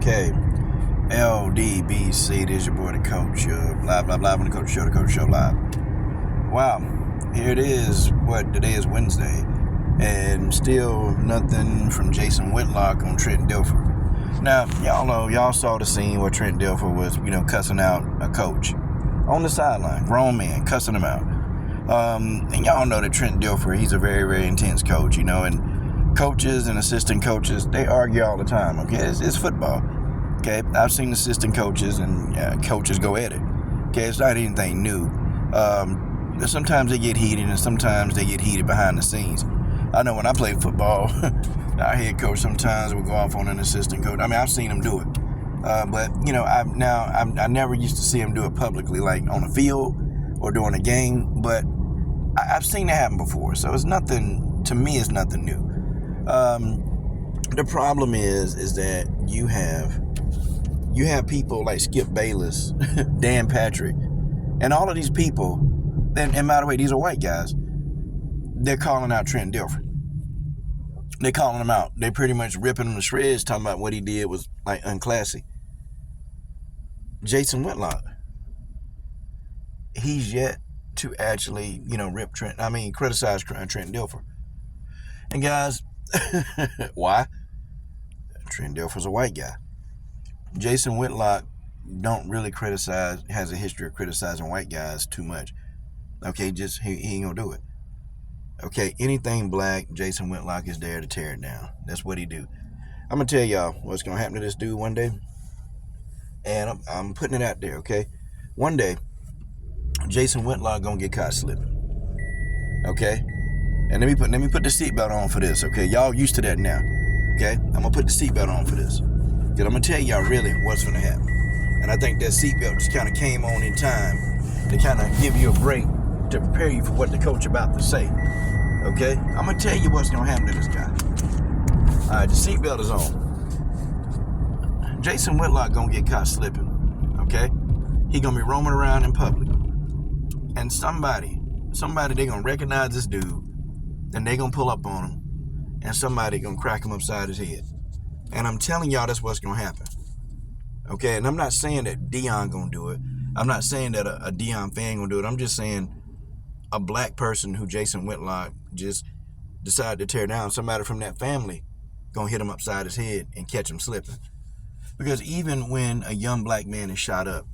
Okay. LDBC, this is your boy, the coach. Blah, blah, blah. On the coach show live. Wow. Here it is. Today is Wednesday. And still nothing from Jason Whitlock on Trent Dilfer. Now, y'all saw the scene where Trent Dilfer was, cussing out a coach on the sideline. Grown man, cussing him out. And y'all know that Trent Dilfer, he's a very, very intense coach, and coaches and assistant coaches, they argue all the time, okay? It's football, okay? I've seen assistant coaches and coaches go at it, okay? It's not anything new. Sometimes they get heated and sometimes they get heated behind the scenes. I know when I played football, our head coach sometimes would go off on an assistant coach. I mean, I've seen him do it. But I never used to see him do it publicly, like on the field or during a game, but I've seen it happen before. So it's nothing, to me, it's nothing new. The problem is that you have people like Skip Bayless, Dan Patrick, and all of these people, and by the way, these are white guys, they're calling out Trent Dilfer. They're calling him out. They're pretty much ripping him to shreds, talking about what he did was like unclassy. Jason Whitlock, he's yet to actually, criticize Trent Dilfer. And guys, why? Trent Dilfer's a white guy. Jason Whitlock don't really has a history of criticizing white guys too much. Okay, he ain't gonna do it. Okay, anything black, Jason Whitlock is there to tear it down. That's what he do. I'm gonna tell y'all what's gonna happen to this dude one day. And I'm putting it out there, okay? One day, Jason Whitlock gonna get caught slipping. Okay? And let me put the seatbelt on for this, okay? Y'all used to that now. Okay? I'm gonna put the seatbelt on for this. Because I'm gonna tell y'all really what's gonna happen. And I think that seatbelt just kind of came on in time to kind of give you a break to prepare you for what the coach about to say. Okay? I'm gonna tell you what's gonna happen to this guy. Alright, the seatbelt is on. Jason Whitlock gonna get caught slipping. Okay? He gonna be roaming around in public. And somebody, they gonna recognize this dude, and they gonna pull up on him, and somebody gonna crack him upside his head. And I'm telling y'all that's what's gonna happen. Okay? And I'm not saying that Deion gonna do it. I'm not saying that a Deion fan gonna do it. I'm just saying a black person who Jason Whitlock just decided to tear down, somebody from that family gonna hit him upside his head and catch him slipping. Because even when a young black man is shot up,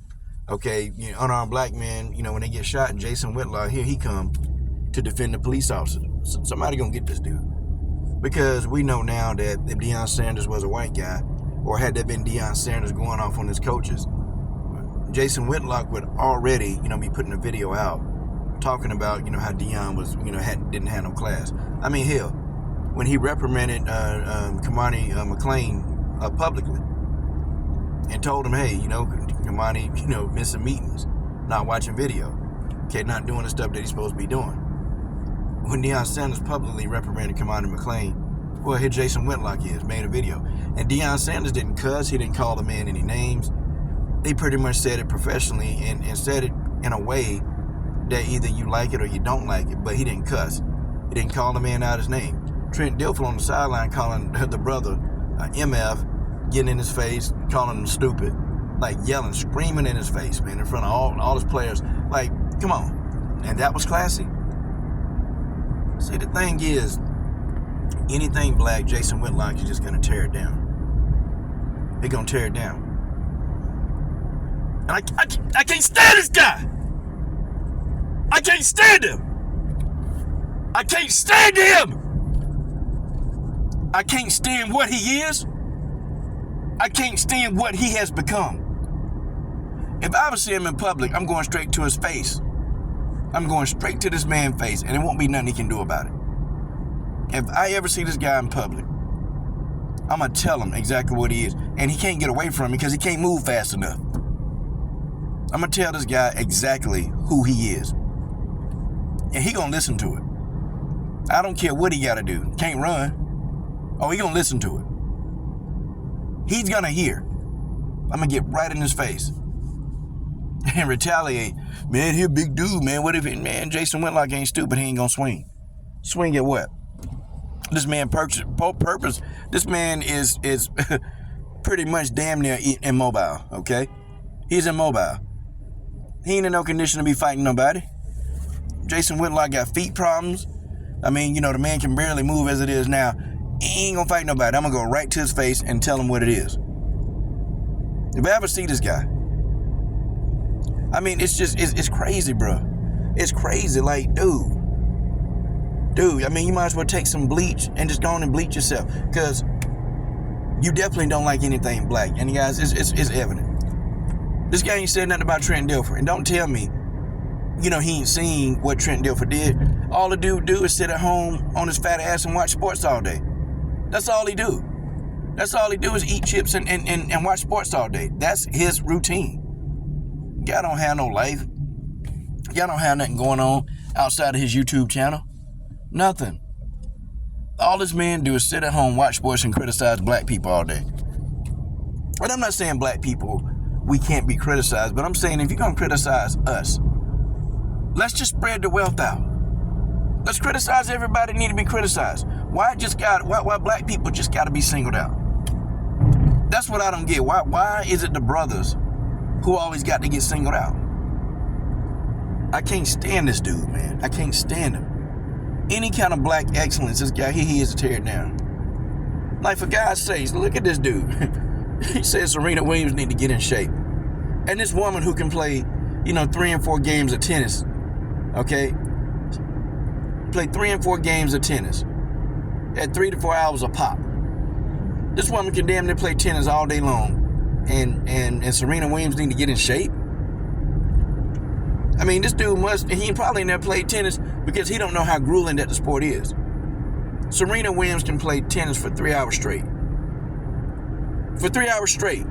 okay, unarmed black men, when they get shot, Jason Whitlock, here he come to defend the police officer. Somebody gonna get this dude. Because we know now that if Deion Sanders was a white guy, or had there been Deion Sanders going off on his coaches, Jason Whitlock would already, be putting a video out talking about, how Deion was, didn't have no class. I mean, hell, when he reprimanded Kamani McLean publicly and told him, hey, Kamani, missing meetings, not watching video, okay, not doing the stuff that he's supposed to be doing. When Deion Sanders publicly reprimanded Kamani McLean, well, here Jason Whitlock made a video. And Deion Sanders didn't cuss, he didn't call the man any names. They pretty much said it professionally and said it in a way that either you like it or you don't like it, but he didn't cuss. He didn't call the man out his name. Trent Dilfer on the sideline calling the brother MF, getting in his face, calling him stupid, like yelling, screaming in his face, man, in front of all his players. Like, come on. And that was classy. See, the thing is, anything black, Jason Whitlock is just going to tear it down. They're going to tear it down. And I can't stand this guy. I can't stand him. I can't stand him. I can't stand what he is. I can't stand what he has become. If I ever see him in public, I'm going straight to his face. I'm going straight to this man's face, and there won't be nothing he can do about it. If I ever see this guy in public, I'm going to tell him exactly what he is. And he can't get away from me because he can't move fast enough. I'm going to tell this guy exactly who he is. And he going to listen to it. I don't care what he got to do. Can't run. Oh, he going to listen to it. He's going to hear. I'm going to get right in his face and retaliate. Man, he a big dude, man. What if Jason Whitlock ain't stupid, he ain't going to swing. Swing at what? This man purpose. This man is pretty much damn near immobile, okay? He's immobile. He ain't in no condition to be fighting nobody. Jason Whitlock got feet problems. I mean, the man can barely move as it is now. He ain't gonna fight nobody. I'm gonna go right to his face and tell him what it is. If I ever see this guy, I mean, it's crazy, bro. It's crazy, like, dude, I mean, you might as well take some bleach and just go on and bleach yourself, because you definitely don't like anything black. And guys, it's evident. This guy ain't said nothing about Trent Dilfer, and don't tell me, he ain't seen what Trent Dilfer did. All the dude do is sit at home on his fat ass and watch sports all day. That's all he do. That's all he do is eat chips and watch sports all day. That's his routine. Guy don't have no life. Y'all don't have nothing going on outside of his YouTube channel. Nothing. All this man do is sit at home, watch sports, and criticize black people all day. And I'm not saying black people, we can't be criticized, but I'm saying if you're going to criticize us, let's just spread the wealth out. Let's criticize everybody that need to be criticized. Why black people just got to be singled out? That's what I don't get. Why is it the brothers who always got to get singled out? I can't stand this dude, man. I can't stand him. Any kind of black excellence, this guy, he is to tear it down. Like, for God's sakes, look at this dude. He says Serena Williams need to get in shape. And this woman who can play, 3 and 4 games of tennis, okay? Play 3 and 4 games of tennis at 3 to 4 hours a pop. This woman can damn near play tennis all day long. And Serena Williams need to get in shape? I mean, this dude he probably never played tennis because he don't know how grueling that the sport is. Serena Williams can play tennis for 3 hours straight. For 3 hours straight.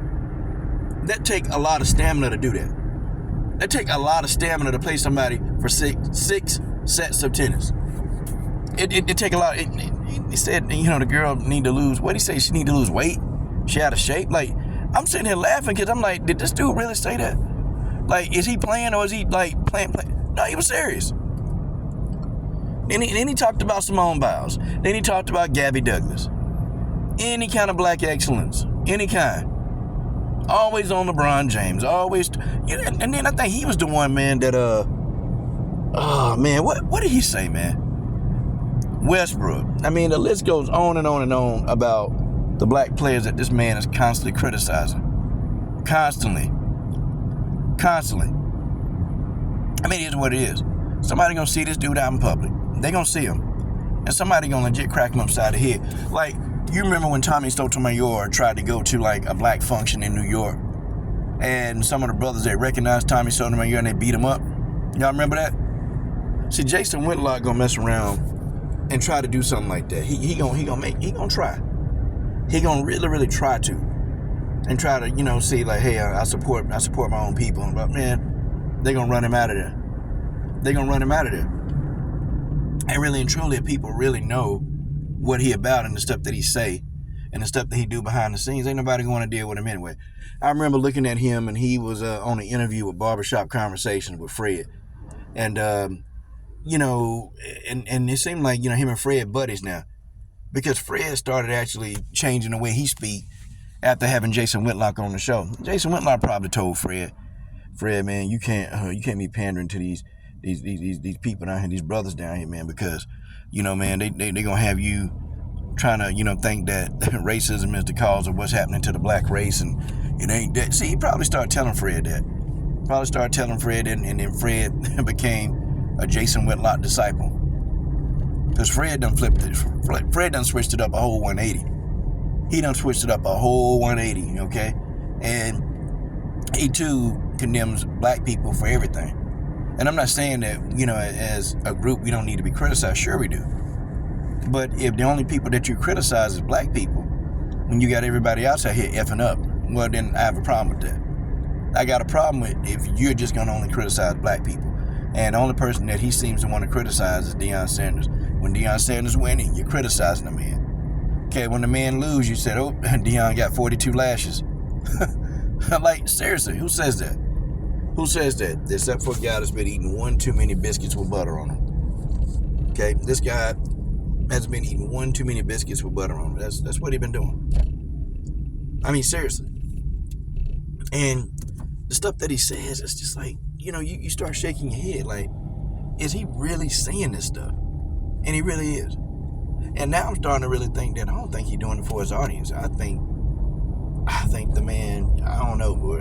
That take a lot of stamina to do that. That take a lot of stamina to play somebody for six sets of tennis. It take a lot. He said, the girl need to lose, what did he say? She need to lose weight? She out of shape? Like, I'm sitting here laughing because I'm like, did this dude really say that? Like, is he playing or is he like playing? No, he was serious. Then he talked about Simone Biles. Then he talked about Gabby Douglas. Any kind of black excellence. Any kind. Always on LeBron James. Always. And then I think he was the one, man, that, oh, man, what did he say, man? Westbrook. I mean, the list goes on and on and on about the black players that this man is constantly criticizing. Constantly. I mean, it is what it is. Somebody gonna see this dude out in public. They gonna see him. And somebody gonna legit crack him upside the head. Like, you remember when Tommy Sotomayor tried to go to, like, a black function in New York, and some of the brothers, they recognized Tommy Sotomayor and they beat him up? Y'all remember that? See, Jason Whitlock gonna mess around and try to do something like that. He gonna try. He gonna really try to. And try to, see, like, hey, I support my own people. But, man, they're going to run him out of there. And really and truly, if people really know what he about and the stuff that he say and the stuff that he do behind the scenes, ain't nobody going to deal with him anyway. I remember looking at him, and he was on an interview with Barbershop Conversations with Fred. And, and it seemed like, him and Fred buddies now. Because Fred started actually changing the way he speak after having Jason Whitlock on the show. Jason Whitlock probably told Fred, man, you can't be pandering to these people down here, these brothers down here, man, because, man, they gonna have you trying to, think that racism is the cause of what's happening to the black race, and it ain't that. See, he probably started telling Fred that. And then Fred became a Jason Whitlock disciple. Because Fred done flipped it. Fred done switched it up a whole 180. He done switched it up a whole 180, okay? And he, too, condemns black people for everything. And I'm not saying that, as a group, we don't need to be criticized. Sure we do. But if the only people that you criticize is black people, when you got everybody else out here effing up, well, then I have a problem with that. I got a problem with if you're just going to only criticize black people. And the only person that he seems to want to criticize is Deion Sanders. When Deion Sanders winning, you're criticizing the man. Okay, when the man lose, you said, oh, Deion got 42 lashes. Like, seriously, who says that? Who says that? Except for a guy that's been eating one too many biscuits with butter on them. Okay, this guy has been eating one too many biscuits with butter on them. That's what he's been doing. I mean, seriously. And the stuff that he says, it's just like, you start shaking your head. Like, is he really saying this stuff? And he really is. And now I'm starting to really think that I don't think he's doing it for his audience. I think the man, I don't know, boy.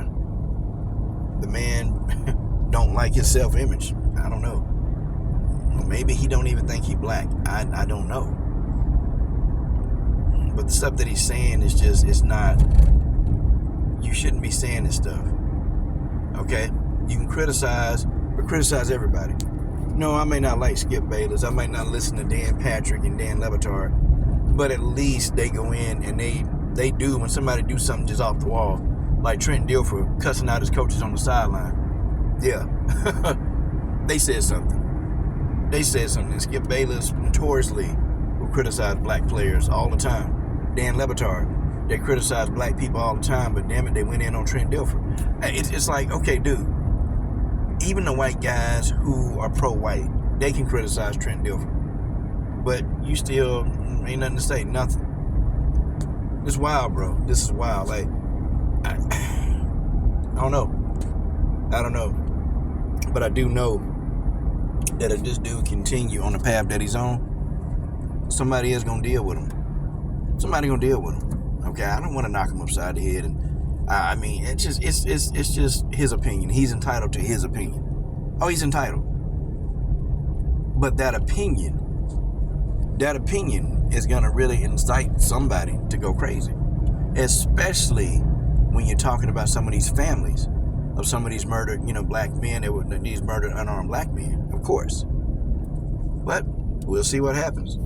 The man don't like his self-image. I don't know. Maybe he don't even think he's black. I don't know. But the stuff that he's saying is just, it's not, you shouldn't be saying this stuff. Okay? You can criticize, but criticize everybody. No, I may not like Skip Bayless. I might not listen to Dan Patrick and Dan Le Batard. But at least they go in and they do, when somebody do something just off the wall, like Trent Dilfer cussing out his coaches on the sideline. Yeah. They said something. They said something. Skip Bayless notoriously will criticize black players all the time. Dan Le Batard, they criticize black people all the time, but damn it, they went in on Trent Dilfer. It's like, okay, dude, even the white guys who are pro-white, they can criticize Trent Dilfer. But you still ain't nothing to say, nothing. It's wild, bro. This is wild. Like, I don't know. I don't know. But I do know that if this dude continue on the path that he's on, somebody is going to deal with him. Somebody going to deal with him. Okay? I don't want to knock him upside the head. And I mean, it's just his opinion. He's entitled to his opinion. Oh, he's entitled. But that opinion is going to really incite somebody to go crazy. Especially when you're talking about some of these families of some of these murdered, black men, these murdered unarmed black men, of course. But we'll see what happens.